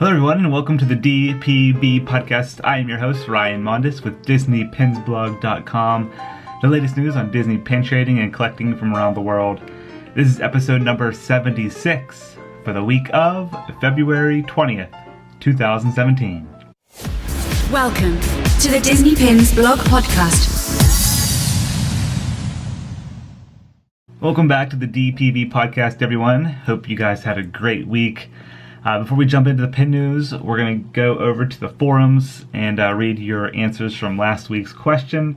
Hello everyone and welcome to the DPB Podcast. I am your host, Ryan Mondis with DisneyPinsBlog.com, the latest news on Disney pin trading and collecting from around the world. This is episode number 76 for the week of February 20th, 2017. Welcome to the Disney Pins Blog Podcast. Welcome back to the DPB Podcast, everyone. Hope you guys had a great week. Before we jump into the pin news, we're going to go over to the forums and read your answers from last week's question.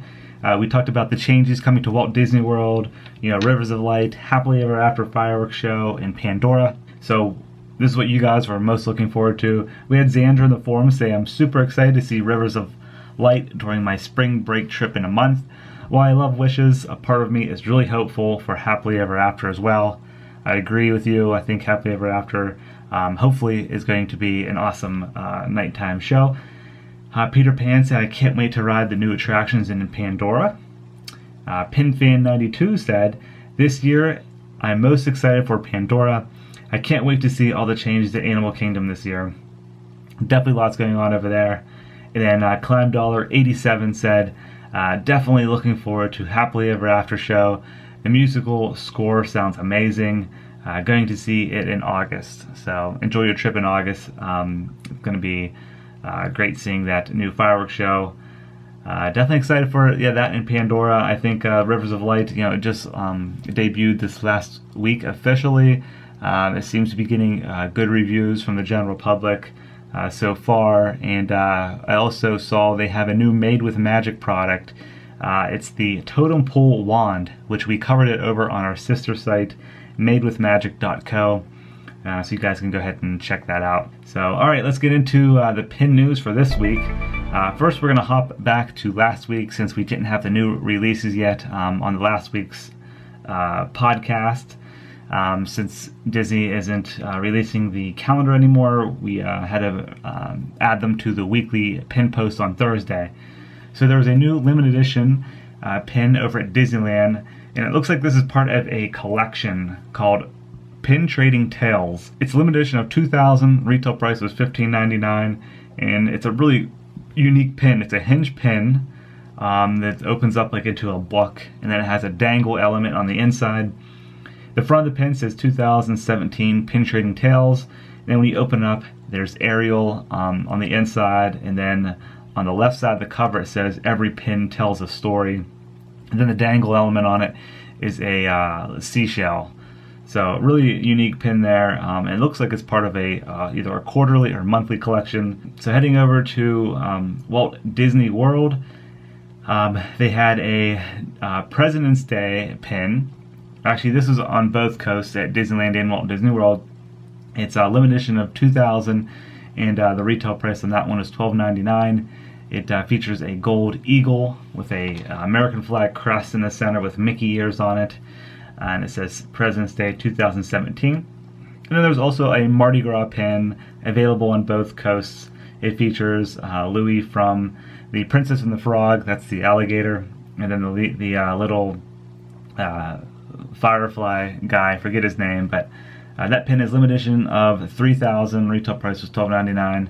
We talked about the changes coming to Walt Disney World, Rivers of Light, Happily Ever After Fireworks Show, and Pandora. So this is what you guys were most looking forward to. We had Xandra in the forum say, I'm super excited to see Rivers of Light during my spring break trip in a month. While I love Wishes, a part of me is really hopeful for Happily Ever After as well. I agree with you. I think Happily Ever After hopefully is going to be an awesome nighttime show. Peter Pan said, I can't wait to ride the new attractions in Pandora. PinFan92 said, this year I'm most excited for Pandora. I can't wait to see all the changes to Animal Kingdom this year. Definitely lots going on over there. And then ClimbDollar87 said, definitely looking forward to Happily Ever After show. The musical score sounds amazing. Going to see it in August. So enjoy your trip in August. It's going to be great seeing that new fireworks show. Definitely excited for that in Pandora. I think Rivers of Light, it just debuted this last week officially. It seems to be getting good reviews from the general public so far. And I also saw they have a new Made with Magic product. It's the Totem Pole Wand, which we covered it over on our sister site, madewithmagic.co. So you guys can go ahead and check that out. So, all right, let's get into the pin news for this week. First, we're going to hop back to last week since we didn't have the new releases yet on the last week's podcast. Since Disney isn't releasing the calendar anymore, we had to add them to the weekly pin post on Thursday. So there was a new limited edition pin over at Disneyland, and it looks like this is part of a collection called Pin Trading Tales. It's a limited edition of 2,000. Retail price was $15.99, and it's a really unique pin. It's a hinge pin that opens up like into a book, and then it has a dangle element on the inside. The front of the pin says 2017 Pin Trading Tales. And then when you open it up, there's Ariel on the inside, and then on the left side of the cover it says every pin tells a story. And then the dangle element on it is a seashell. So really unique pin there. And it looks like it's part of a either a quarterly or monthly collection. So heading over to Walt Disney World, they had a President's Day pin. Actually, this is on both coasts at Disneyland and Walt Disney World. It's a limited edition of 2,000, and the retail price on that one is $12.99. It features a gold eagle with a American flag crest in the center with Mickey ears on it, and it says President's Day 2017. And then there's also a Mardi Gras pin available on both coasts. It features Louis from The Princess and the Frog, that's the alligator, and then the little firefly guy, I forget his name, but that pin is limited edition of 3,000. Retail price was $12.99.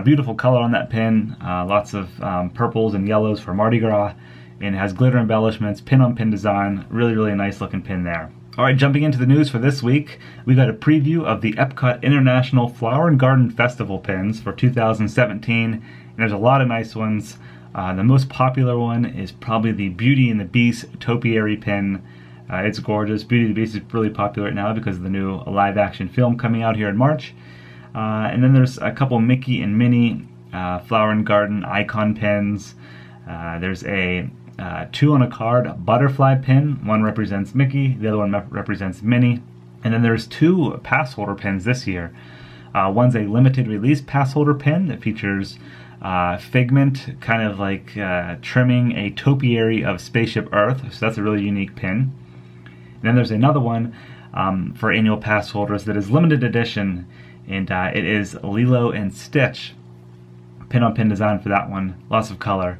Beautiful color on that pin. Lots of purples and yellows for Mardi Gras. And it has glitter embellishments, pin-on-pin design. Really, really nice looking pin there. All right, jumping into the news for this week, we got a preview of the Epcot International Flower and Garden Festival pins for 2017. And there's a lot of nice ones. The most popular one is probably the Beauty and the Beast topiary pin. It's gorgeous. Beauty and the Beast is really popular right now because of the new live-action film coming out here in March. And then there's a couple Mickey and Minnie Flower and Garden icon pins. There's a 2 on a card butterfly pin. One represents Mickey, the other one represents Minnie. And then there's 2 pass holder pins this year. One's a limited release pass holder pin that features Figment kind of like trimming a topiary of Spaceship Earth. So that's a really unique pin. And then there's another one for annual pass holders that is limited edition, and it is Lilo and Stitch. Pin-on-pin design for that one, lots of color.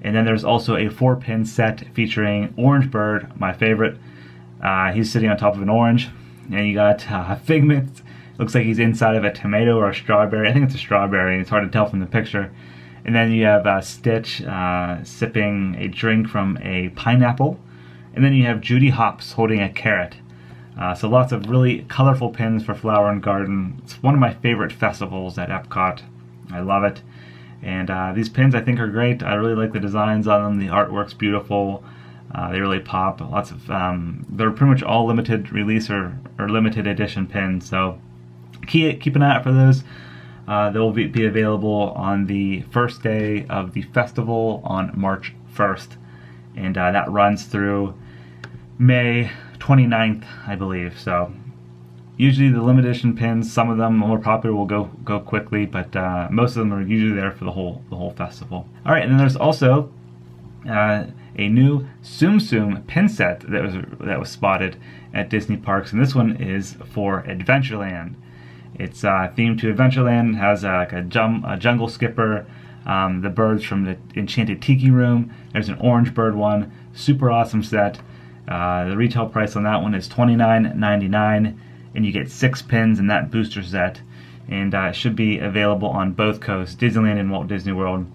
And then there's also a 4-pin set featuring Orange Bird, my favorite. He's sitting on top of an orange. And you got Figment Looks like he's inside of a tomato or a strawberry. I think it's a strawberry. It's hard to tell from the picture. And then you have Stitch sipping a drink from a pineapple. And then you have Judy Hopps holding a carrot. So lots of really colorful pins for Flower and Garden. It's one of my favorite festivals at Epcot. I love it. And these pins I think are great. I really like the designs on them. The artwork's beautiful. They really pop. Lots of they're pretty much all limited release or limited edition pins. So keep an eye out for those. They'll be available on the first day of the festival on March 1st. And that runs through May 29th, I believe. So usually the limited edition pins, some of them more popular will go quickly, but most of them are usually there for the whole festival. All right, and then there's also a new Tsum pin set that was spotted at Disney parks, and this one is for Adventureland. It's themed to Adventureland. It has like a jungle skipper, the birds from the Enchanted Tiki Room. There's an orange bird one. Super awesome set. The retail price on that one is $29.99, and you get 6 pins in that booster set. And it should be available on both coasts, Disneyland and Walt Disney World.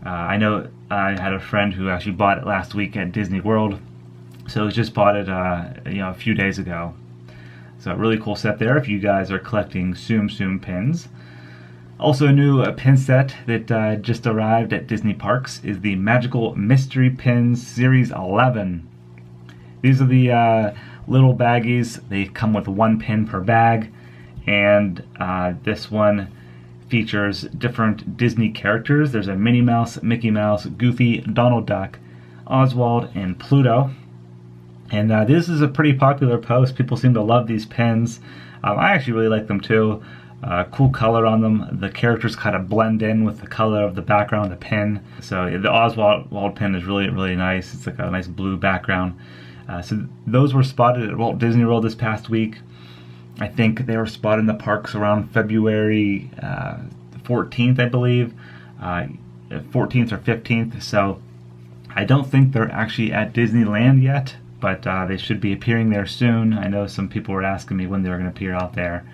I know I had a friend who actually bought it last week at Disney World, so he just bought it a few days ago. So a really cool set there if you guys are collecting Tsum pins. Also a new pin set that just arrived at Disney parks is the Magical Mystery Pins Series 11. These are the little baggies. They come with 1 pin per bag, and this one features different Disney characters. There's a Minnie Mouse, Mickey Mouse, Goofy, Donald Duck, Oswald, and Pluto. And this is a pretty popular post. People seem to love these pins. I actually really like them too. Cool color on them. The characters kind of blend in with the color of the background of the pin. So the Oswald pin is really, really nice. It's like a nice blue background. So those were spotted at Walt Disney World this past week. I think they were spotted in the parks around February 14th, I believe. 14th or 15th. So I don't think they're actually at Disneyland yet, but they should be appearing there soon. I know some people were asking me when they were going to appear out there.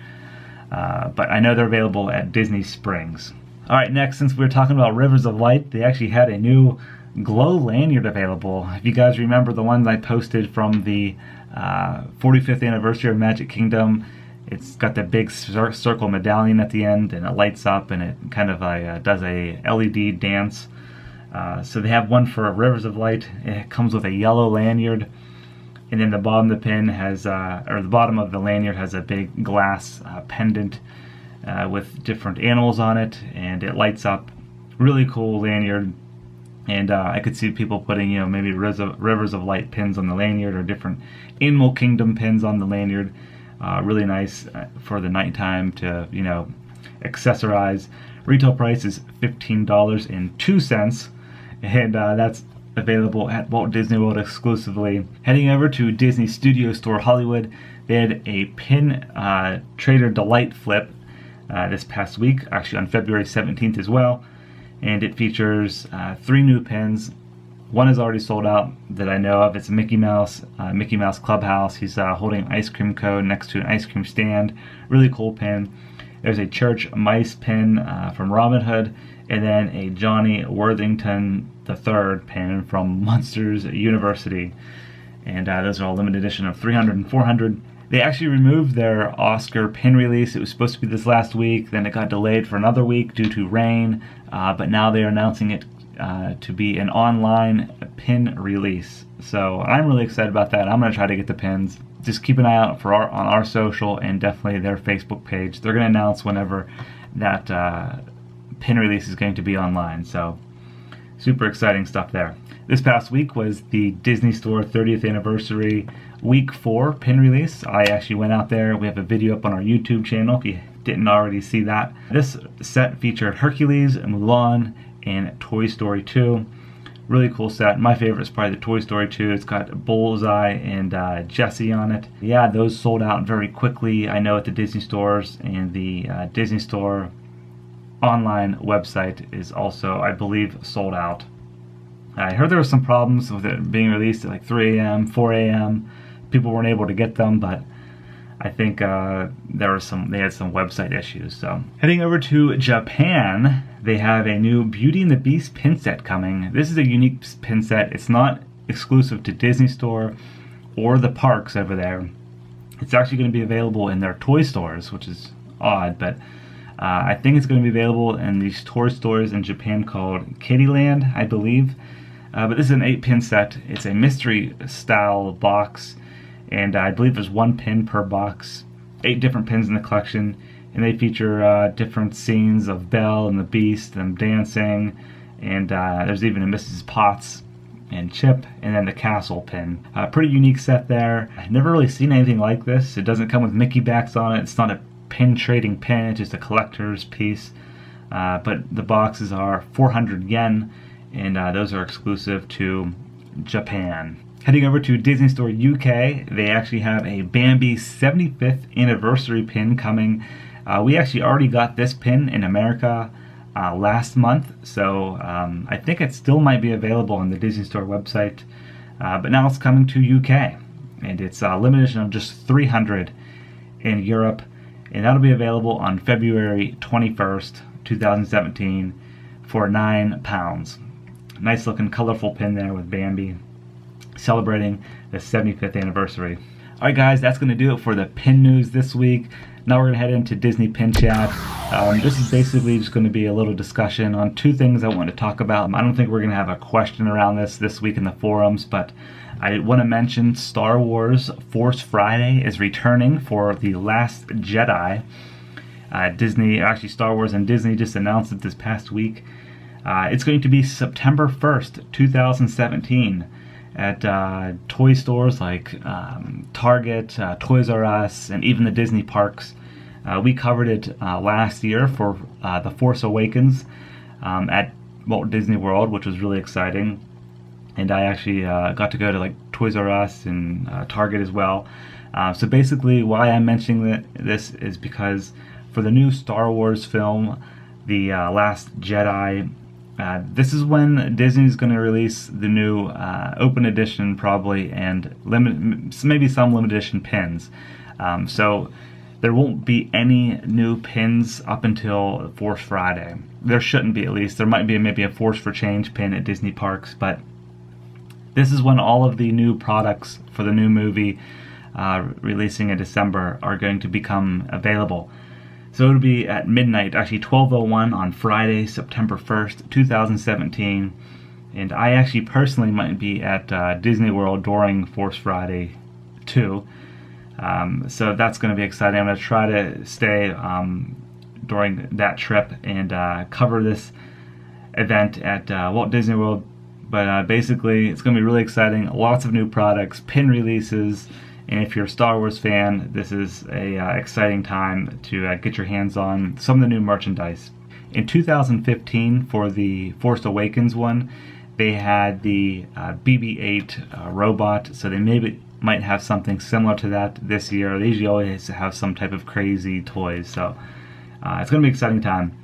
But I know they're available at Disney Springs. Alright, next, since we were talking about Rivers of Light, they actually had a new glow lanyard available. If you guys remember the one I posted from the 45th anniversary of Magic Kingdom, it's got the big circle medallion at the end, and it lights up, and it kind of does a LED dance. So they have one for Rivers of Light. It comes with a yellow lanyard, and then the bottom of the pin has, or the bottom of the lanyard has a big glass pendant with different animals on it, and it lights up. Really cool lanyard. And I could see people putting, maybe Rivers of Light pins on the lanyard, or different Animal Kingdom pins on the lanyard. Really nice for the nighttime to, accessorize. Retail price is $15.02, and that's available at Walt Disney World exclusively. Heading over to Disney Studio Store Hollywood, they had a pin Trader Delight flip this past week, actually on February 17th as well. And it features 3 new pins. One is already sold out that I know of. It's a Mickey Mouse Clubhouse. He's holding an ice cream cone next to an ice cream stand. Really cool pin. There's a Church Mice pin from Robin Hood, and then a Johnny Worthington III pin from Monsters University. And those are all limited edition of 300 and 400. They actually removed their Oscar pin release. It was supposed to be this last week, then it got delayed for another week due to rain, but now they are announcing it to be an online pin release. So I'm really excited about that. I'm going to try to get the pins. Just keep an eye out for on our social and definitely their Facebook page. They're going to announce whenever that pin release is going to be online. So super exciting stuff there. This past week was the Disney Store 30th Anniversary Week 4 pin release. I actually went out there. We have a video up on our YouTube channel if you didn't already see that. This set featured Hercules, Mulan, and Toy Story 2. Really cool set. My favorite is probably the Toy Story 2. It's got Bullseye and Jessie on it. Yeah, those sold out very quickly. I know at the Disney stores, and the Disney Store online website is also, I believe, sold out. I heard there were some problems with it being released at like 3 a.m., 4 a.m. People weren't able to get them, but I think they had some website issues. So heading over to Japan, they have a new Beauty and the Beast pin set coming. This is a unique pin set. It's not exclusive to Disney Store or the parks over there. It's actually going to be available in their toy stores, which is odd, but I think it's going to be available in these toy stores in Japan called Kittyland, I believe. But this is an 8-pin set. It's a mystery style box, and I believe there's 1 pin per box, 8 different pins in the collection, and they feature different scenes of Belle and the Beast, them dancing, and there's even a Mrs. Potts and Chip, and then the castle pin. Pretty unique set there. I've never really seen anything like this. It doesn't come with Mickey backs on it. It's not a pin trading pin, it's just a collector's piece. But the boxes are 400 yen, and those are exclusive to Japan. Heading over to Disney Store UK, they actually have a Bambi 75th anniversary pin coming. We actually already got this pin in America last month, so I think it still might be available on the Disney Store website, but now it's coming to UK, and it's a limited edition of just 300 in Europe, and that'll be available on February 21st, 2017 for £9. Nice looking colorful pin there with Bambi celebrating the 75th anniversary. Alright guys, that's going to do it for the pin news this week. Now we're going to head into Disney Pin Chat. This is basically just going to be a little discussion on 2 things I want to talk about. I don't think we're going to have a question around this week in the forums, but I want to mention Star Wars Force Friday is returning for The Last Jedi. Star Wars and Disney just announced it this past week. It's going to be September 1st, 2017. At toy stores like Target, Toys R Us, and even the Disney parks. We covered it last year for The Force Awakens at Walt Disney World, which was really exciting. And I actually got to go to like Toys R Us and Target as well. So basically why I'm mentioning this is because for the new Star Wars film, The Last Jedi, this is when Disney's going to release the new open edition probably, and maybe some limited edition pins. So there won't be any new pins up until Force Friday. There shouldn't be, at least. There might be maybe a Force for Change pin at Disney parks, but this is when all of the new products for the new movie releasing in December are going to become available. So it'll be at midnight, actually 12:01 on Friday, September 1st, 2017. And I actually personally might be at Disney World during Force Friday too. So that's going to be exciting. I'm going to try to stay during that trip and cover this event at Walt Disney World. But basically, it's going to be really exciting. Lots of new products, pin releases. And if you're a Star Wars fan, this is a exciting time to get your hands on some of the new merchandise. In 2015, for the Force Awakens one, they had the BB-8 robot, so they might have something similar to that this year. They usually always have some type of crazy toys, so it's going to be an exciting time.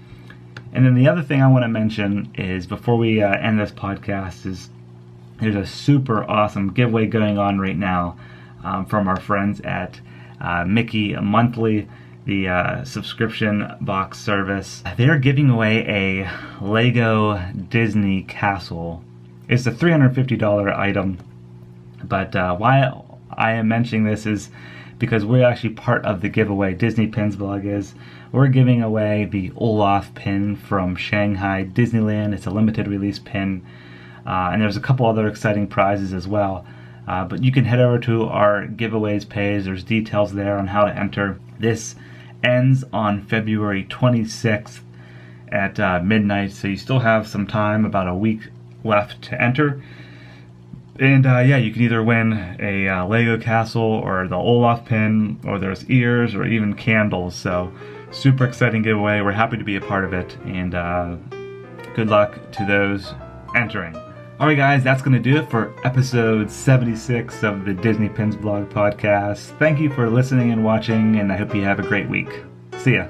And then the other thing I want to mention is, before we end this podcast, is there's a super awesome giveaway going on right now. From our friends at Mickey Monthly, the subscription box service. They're giving away a Lego Disney castle. It's a $350 item, but why I am mentioning this is because we're actually part of the giveaway. Disney Pins blog is. We're giving away the Olaf pin from Shanghai Disneyland. It's a limited release pin, and there's a couple other exciting prizes as well. But you can head over to our giveaways page. There's details there on how to enter. This ends on February 26th at midnight, so you still have some time, about a week left to enter. And you can either win a Lego castle or the Olaf pin, or there's ears or even candles. So super exciting giveaway. We're happy to be a part of it, and good luck to those entering. Alright guys, that's going to do it for episode 76 of the Disney Pins Blog podcast. Thank you for listening and watching, and I hope you have a great week. See ya.